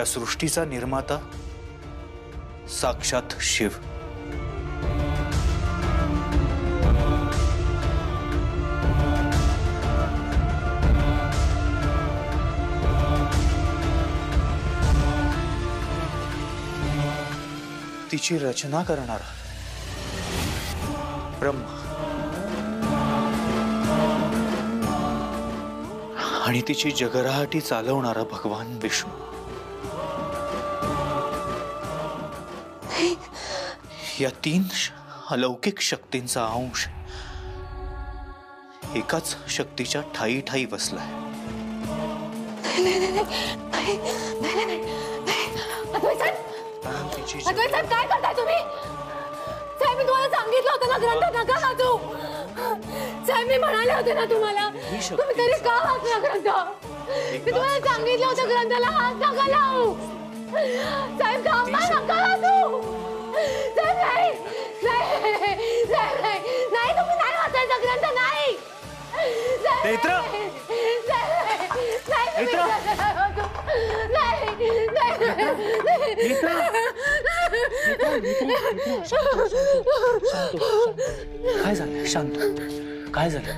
या सृष्टीचा निर्माता साक्षात शिव। तिची रचना करणारा ब्रह्म आणि तिची जगराहाटी चालवणारा भगवान विष्णू। या तीन अलौकिक शक्तींचा अंश एकाच शक्तीच्या ठाई ठाई बसलाय। अद्वैत साहेब काय करताय तुम्ही? साहेब मी तुम्हाला सांगितलं होतं ना ग्रंथ नका वाचू। साहेब मी म्हणाले होते ना तुम्हाला, तुम्ही तरी का वाचला ग्रंथ? मी तुम्हाला सांगितलं होतं ग्रंथाला हात नका लावू। साहेब थांबा, नका वाचू। साहेब नाही साहेब नाही तुम्ही नाही वाचायचा ग्रंथ नाही। नेत्रा काय झालं? शांत काय झालं?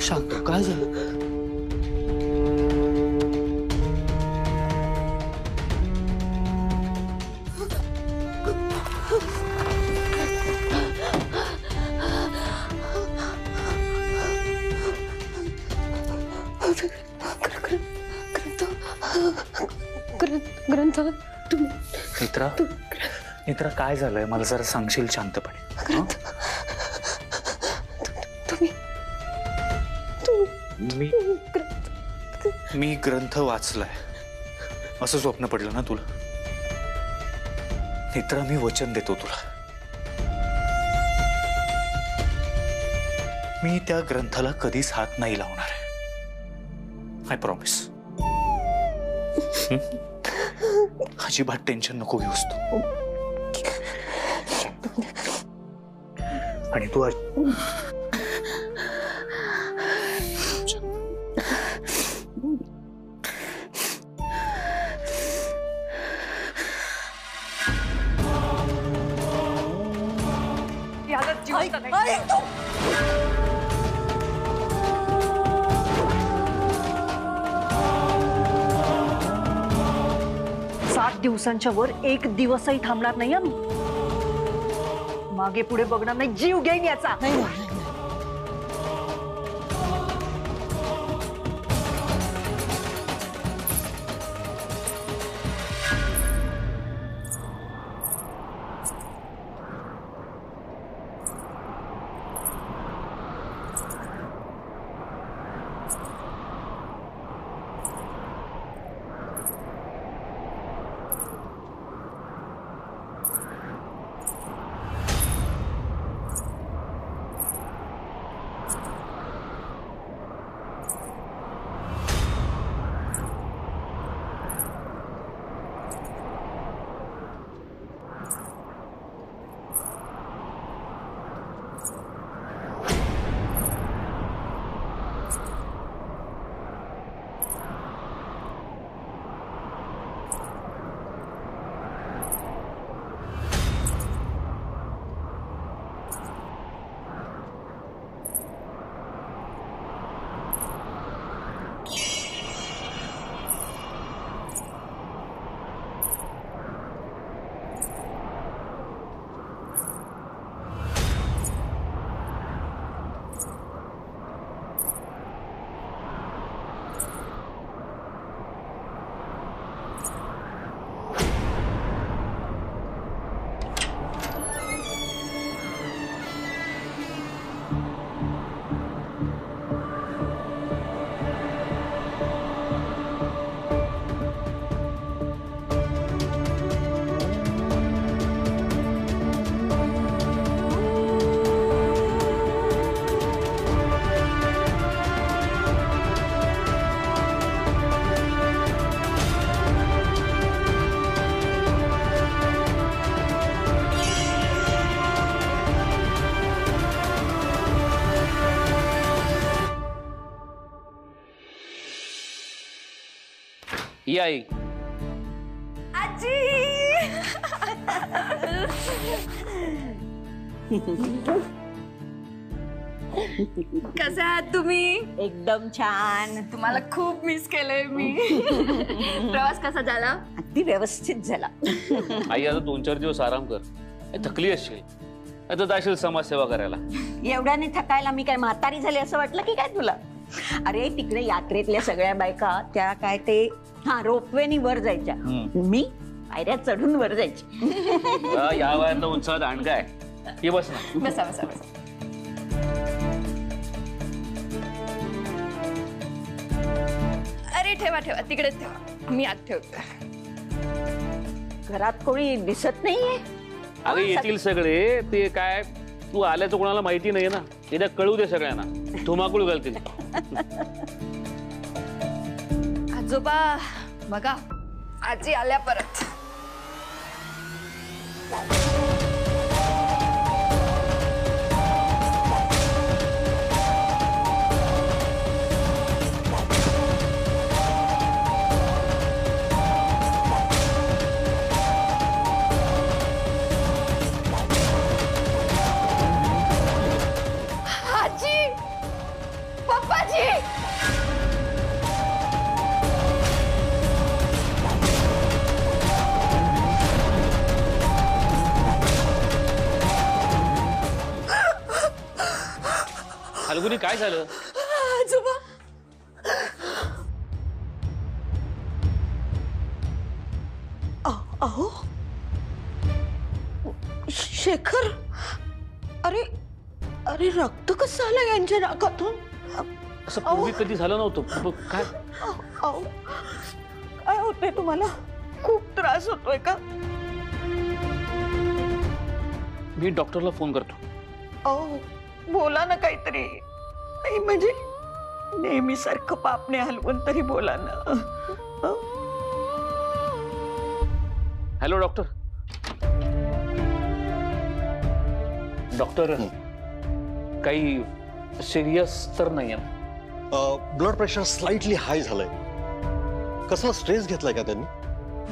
शांत काय झालं? ग्रंथ नेत्रा नेत्रा काय झालंय मला जरा सांगशील शांतपणे? मी ग्रंथ वाचलाय असं स्वप्न पडलं ना तुला? नेत्रा मी वचन देतो तुला, मी त्या ग्रंथाला कधीच हात नाही लावणार आहे। I promise. अजिबात टेन्शन नको घेऊस तू। आणि तू दिवसांच्या वर एक दिवसही थांबणार नाही आम्ही। मागे पुढे बघणार नाही, जीव घेईन याचा। नाही ही आई कसं आहात तुम्ही? एकदम छान. तुम्हाला खूप मिस केलंय मी. प्रवास कसा झाला? अगदी व्यवस्थित झाला. आई आता 2-4 दिवस आराम कर. थकली असशील आता जाशील समाजसेवा करायला. एवढ्याने थकायला मी काय म्हातारी झाली असं वाटलं की काय तुला? अरे तिकडे यात्रेतल्या सगळ्या बायका त्या काय ते रोपवेनी वर जायच्या. मी पायऱ्या चढून वर जायची. या वयात उत्साहात आणखा आहे. ये बस ना. बसा बसा बसा. अरे ठेवा ठेवा तिकडेच ठेवा, मी आत ठेवते. घरात कोणी दिसत नाहीये. अरे येतील सगळे. ते काय तू आल्याचं कोणाला माहिती नाहीये ना. एकदा कळू दे सगळ्यांना. धुमाकूळ घालतील. आजोबा बघा आजी आल्या परत. आजी, पप्पाजी. फाल्गुनी काय झालं? आजोबा अहो शेखर, अरे अरे रक्त कसं आलं यांच्या नाकातून? असं पूर्वी कधी झालं नव्हतं. काय अहो काय होतंय तुम्हाला? खूप त्रास होतोय का? मी डॉक्टरला फोन करतो. अहो बोला ना काहीतरी. नाही म्हणजे नेहमी सारखं पापणे हलवून तरी बोला ना. Hello doctor. डॉक्टर काही सिरियस तर नाही आहे? ब्लड प्रेशर स्लाइटली हाय झालंय. कसला स्ट्रेस घेतलाय का त्यांनी?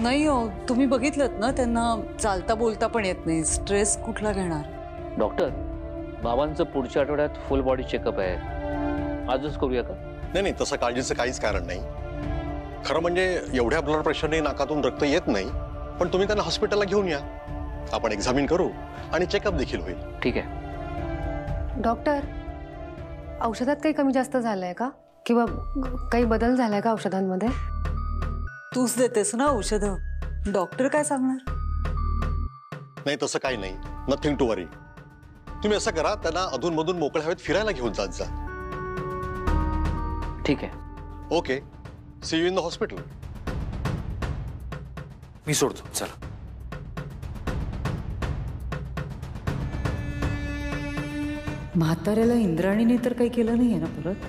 नाही हो, तुम्ही बघितलंत ना, त्यांना चालता बोलता पण येत नाही. स्ट्रेस कुठला घेणार? डॉक्टर बाबांचं पुढच्या आठवड्यात फुल बॉडी चेकअप आहे. आजच करूया का? नाही नाही, तसं काळजीचं काहीच कारण नाही. खरं म्हणजे एवढ्या ब्लड प्रेशरने नाकातून रक्त येत नाही. पण तुम्ही त्यांना हॉस्पिटलला घेऊन या. आपण एक्झामिन करू आणि चेकअप देखील होईल. ठीक आहे. डॉक्टर, औषधात काही कमी जास्त झालंय का? किंवा काही बदल झालाय का औषधांमध्ये? तूच देतेस ना औषधं, डॉक्टर काय सांगणार? नाही तसं काही नाही. नथिंग टू वरी. तुम्ही असं करा, त्यांना अधूनमधून मोकळ्या हवेत फिरायला घेऊन जात जा. ठीक आहे. Okay, see you in the hospital. मी सोडतो. चला. म्हाताऱ्याला इंद्राणीने तर काही केलं नाहीये ना परत?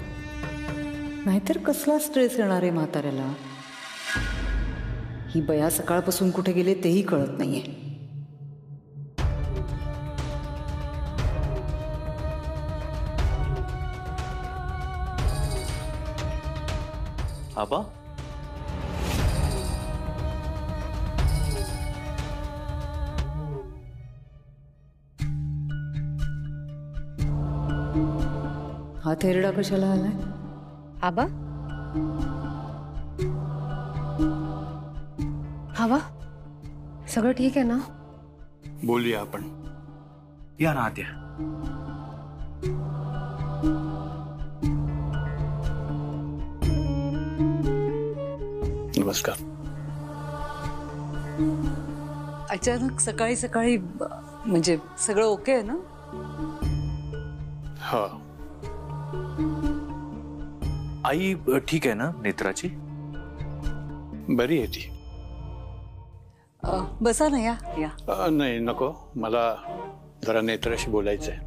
नाहीतर कसला स्ट्रेस येणार आहे म्हाताऱ्याला? ही बया सकाळपासून कुठे गेले तेही कळत नाहीये. आबा, हा थेरडा कशाला आलाय? आबा, हवा सगळं ठीक आहे ना? बोलूया आपण. या ना आत या. नमस्कार. अचानक सकाळी सकाळी म्हणजे सगळं ओके आहे ना? हा. आई ठीक आहे ना नेत्राची? बरी आहे ती. बसा ना, या या. नाही नको, मला जरा नेत्राशी बोलायचंय.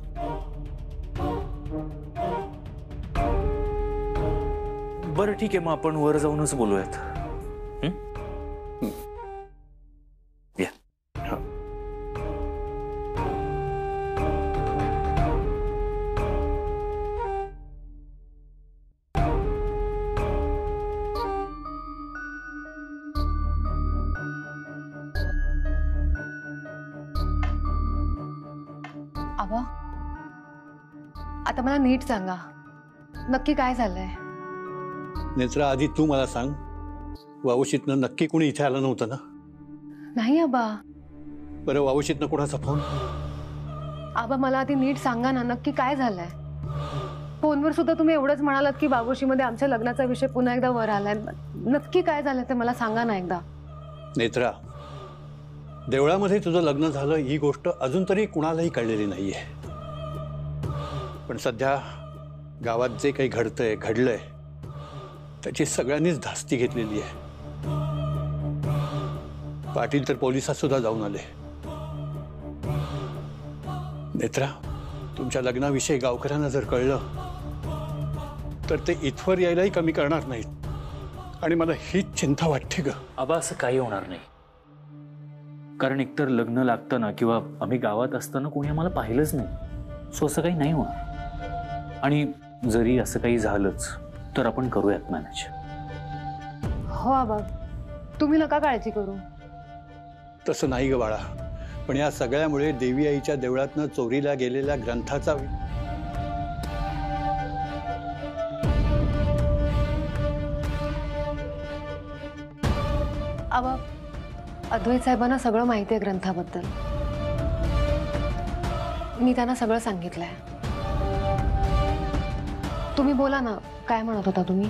बरं ठीक आहे, मग आपण वर जाऊनच बोलूयात. या. आता मला नीट सांगा, नक्की काय झालंय? नेत्रा, आधी तू मला सांग, वावशीतनं नक्की कुणी इथे आलं नव्हतं ना? नाही आबा. बरं, वावशीतनं कोणाचा फोन? आबा मला आधी नीट सांगा ना, नक्की काय झालंय? फोनवर सुद्धा तुम्ही एवढंच म्हणालात की बाबूशीमध्ये आमच्या लग्नाचा विषय पुन्हा एकदा वर आलाय. नक्की काय झालं ते मला सांगा ना एकदा. नेत्रा, देवळामध्ये तुझं लग्न झालं ही गोष्ट अजून तरी कुणालाही कळलेली नाहीये. पण सध्या गावात जे काही घडलंय त्याची सगळ्यांनीच धास्ती घेतलेली आहे. पाटील तर पोलिसात सुद्धा जाऊन आले. नेत्रा, तुमच्या लग्नाविषयी गावकऱ्यांना जर कळलं तर ते इथवर यायलाही कमी करणार नाहीत. आणि मला हीच चिंता वाटते ग. आबा, असं काही होणार नाही. कारण एकतर लग्न लागताना किंवा आम्ही गावात असताना कोणी आम्हाला पाहिलंच नाही. सो असं काही नाही होणार. आणि जरी असं काही झालंच तर आपण करूयात मॅनेज. हो आबा, तुम्ही नका काळजी करू. तसं नाही ग बाळा, पण या सगळ्यामुळे देवी आईच्या देवळातनं चोरीला गेलेल्या ग्रंथाचा आबा, अद्वैत साहेबांना सगळं माहिती आहे ग्रंथाबद्दल. मी त्यांना सगळं सांगितलंय. तुम्ही बोला ना, काय म्हणत होता तुम्ही?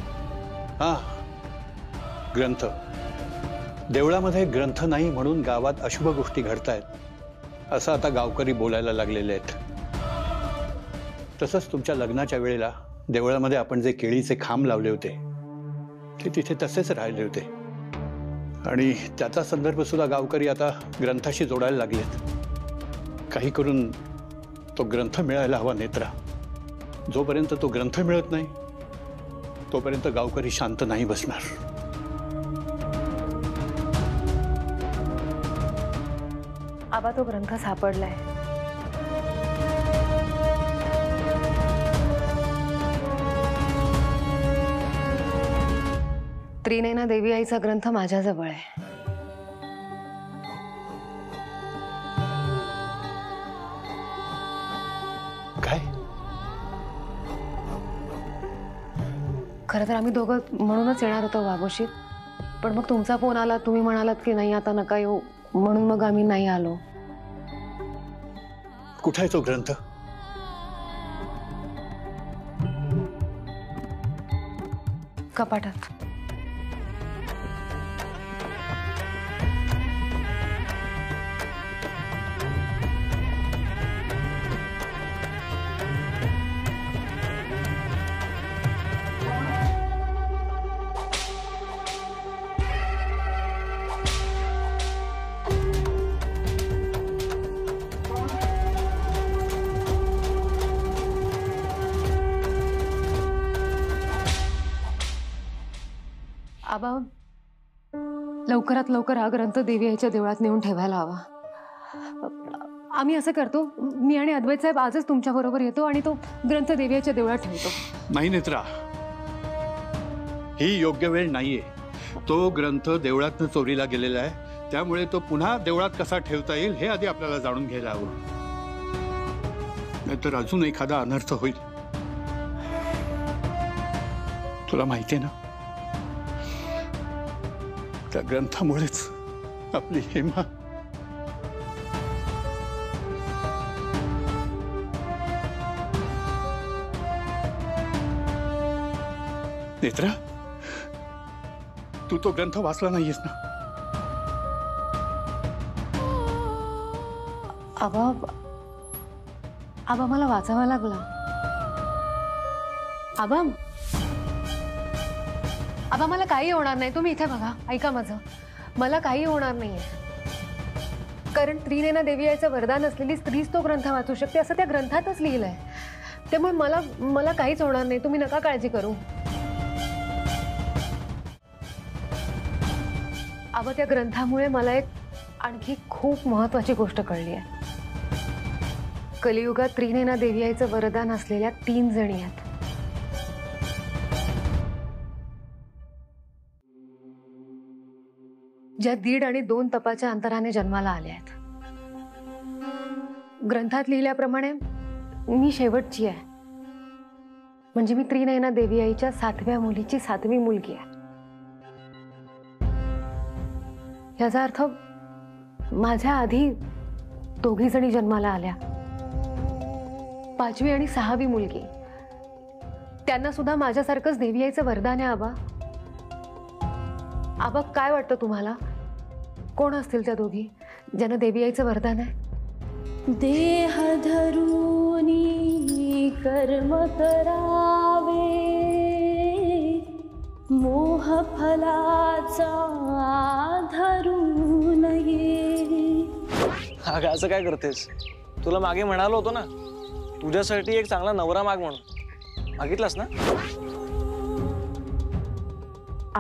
हा, ग्रंथ. देवळामध्ये ग्रंथ नाही म्हणून गावात अशुभ गोष्टी घडतायत असं आता गावकरी बोलायला लागलेले आहेत. तसंच तुमच्या लग्नाच्या वेळेला देवळामध्ये आपण जे केळीचे खांब लावले होते ते तिथे तसेच राहिले होते. आणि त्याचा संदर्भ सुद्धा गावकरी आता ग्रंथाशी जोडायला लागलेत. काही करून तो ग्रंथ मिळायला हवा नेत्रा. जोपर्यंत तो ग्रंथ मिळत नाही तोपर्यंत गावकरी शांत नाही बसणार. आबा, तो ग्रंथ सापडलाय. त्रिनयना देवी आईचा ग्रंथ माझ्याजवळ आहे. काय? खरं तर आम्ही दोघं म्हणूनच येणार होतो वाघोशीत, पण मग तुमचा फोन आला. तुम्ही म्हणालात की नाही आता नका येऊ, म्हणून मग आम्ही नाही आलो. कुठे आहे तो ग्रंथ? कपाटात. आबा, लवकरात लवकर हा ग्रंथ देवी आईच्या देवळात नेऊन ठेवायला हवा. आम्ही असं करतो, मी आणि अद्वैत साहेब आजच तुमच्या बरोबर येतो आणि तो ग्रंथ देवी आईच्या देवळात ठेवतो. नाही नेत्रा, ही योग्य वेळ नाहीये. तो ग्रंथ देवळातनं चोरीला गेलेला आहे, त्यामुळे तो पुन्हा देवळात कसा ठेवता येईल हे आधी आपल्याला जाणून घ्यायला हवं. नाहीतर अजून एखादा अनर्थ होईल. तुला माहिती आहे ना, त्या ग्रंथामुळेच आपली हेमा नेत्रा, तू तो ग्रंथ वाचला नाहीयेस ना? आबा, आबा मला वाचावा लागला. आबा, आबा मला काही होणार नाही. तुम्ही इथे बघा, ऐका माझं. मला काही होणार नाहीये. कारण त्रिनयना देवी आईचं वरदान असलेली स्त्रीच तो ग्रंथ वाचू शकते असं त्या ग्रंथातच लिहिलंय. त्यामुळे मला काहीच होणार नाही. तुम्ही नका काळजी करू. आबा, त्या ग्रंथामुळे मला एक आणखी खूप महत्वाची गोष्ट कळली आहे. कलियुगात त्रिनयना देवी आईचं वरदान असलेल्या 3 जणी आहेत. ज्या 1.5 आणि 2 तपाच्या अंतराने जन्माला आल्या आहेत. ग्रंथात लिहिल्याप्रमाणे मी शेवटची आहे. म्हणजे मी त्रिनयना देवी आईच्या 7व्या मुलीची 7वी मुलगी आहे. याचा अर्थ माझ्या आधी 2 जणी जन्माला आल्या. 5वी आणि 6वी मुलगी, त्यांना सुद्धा माझ्यासारखंच देवी आईचं वरदान आहे. आबा, आबा काय वाटतं तुम्हाला, कोण असतील त्या दोघी ज्यांना देवी आईचं वरदान आहे? देह धरूनी कर्म करावे, मोह फलाचा धरू नये. अगं असं काय करतेस? तुला मागे म्हणालो होतो ना, तुझ्यासाठी एक चांगला नवरा माग म्हणून. मागितलास ना?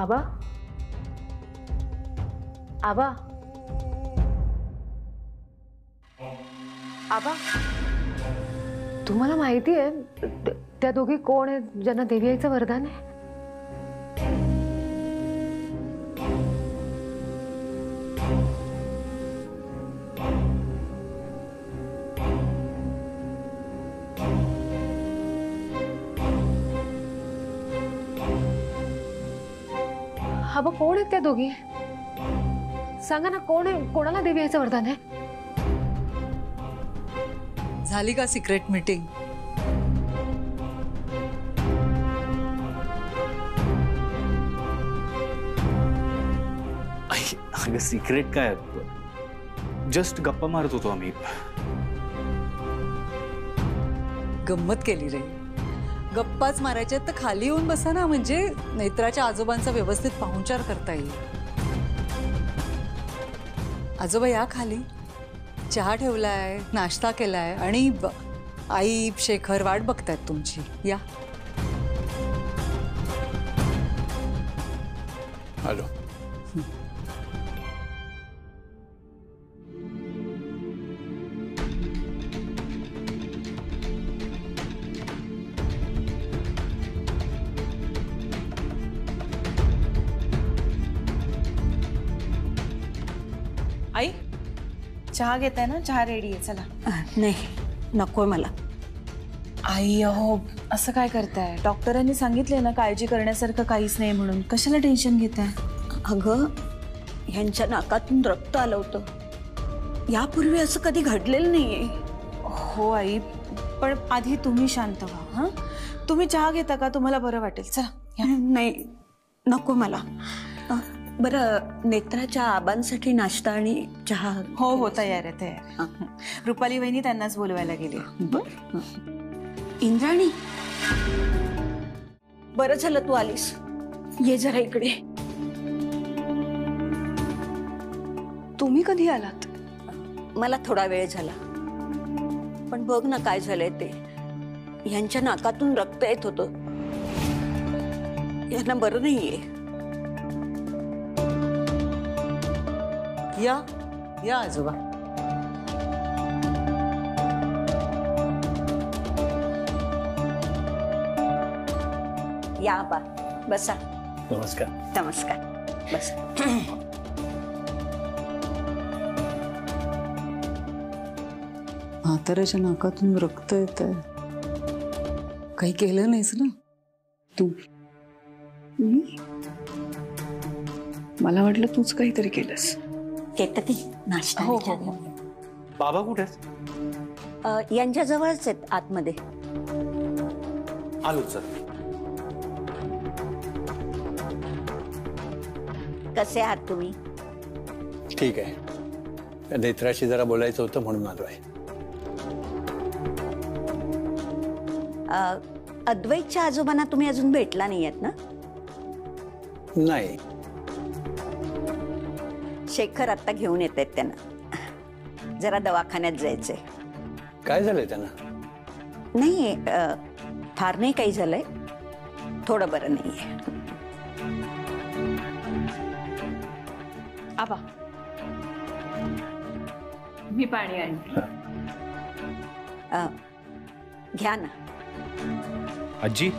आबा, आबा, आबा, तुम्हाला माहिती आहे त्या दोघी कोण आहेत ज्यांना देवी आईचं वरदान आहे? आबा, कोण आहेत त्या दोघी? सांगा ना, कोण आहे, कोणाला देवी आईचं वरदान आहे? झाली का सिक्रेट मीटिंग? अगं सिक्रेट काय, जस्ट गप्पा मारत होतो आम्ही. गंमत केली रे. गप्पाच मारायच्या तर खाली येऊन बसा ना, म्हणजे नेत्राच्या आजोबांचा व्यवस्थित पाहुणचार करता येईल. आजोबा या खाली. चहा ठेवलाय, नाश्ता केलाय आणि आई शेखर वाट बघतायत तुमची. या. आलो. आई चहा घेताय ना? चहा रेडी आहे, चला. नाही, नकोय मला. आई अहो असं काय करताय? डॉक्टरांनी सांगितले ना काळजी करण्यासारखं काहीच नाही म्हणून. कशाला टेन्शन घेताय? अगं, ह्यांच्या नाकातून रक्त आलं होतं. यापूर्वी असं कधी घडलेलं नाहीये. हो आई, पण आधी तुम्ही शांत व्हा. हां, तुम्ही चहा घेता का? तुम्हाला बरं वाटेल. चला या. नाही, नको मला. बरं, नेत्राच्या आबांसाठी नाश्ता आणि चहा. हो हो, तयार आहे, तयार. रुपाली वहिनी त्यांनाच बोलवायला गेली. बरं. इंद्राणी, बरं झालं तू आलीस. ये जरा इकडे. तुम्ही कधी आलात? मला थोडा वेळ झाला, पण बघ ना काय झालंय ते. ह्यांच्या नाकातून रक्त येत होतं. यांना बरं नाहीये. या या आजोबा. या आबा, बसा. नमस्कार. नमस्कार, बस. म्हाताऱ्याच्या नाकातून रक्त येत आहे. काही केलं नाहीस ना तू? मला वाटलं तूच काहीतरी केलंस. केतकी, नाश्ता. हो हो हो. बाबा कुठे आहेत? यांच्या जवळच आहेत आतमध्ये. आलो सर. कसे आहात तुम्ही? ठीक आहे. नेत्राशी जरा बोलायचं होतं म्हणून आलोय. अद्वैतच्या आजोबांना तुम्ही अजून भेटला नाही आहेत ना? नाही. शेखर आता घेऊन येत आहेत त्यांना. जरा दवाखान्यात जायचंय. काय झालंय त्यांना? नाही, फार नाही काही झालंय. थोडं बरं नाहीये. आबा, मी पाणी आणते. घ्या ना. आजी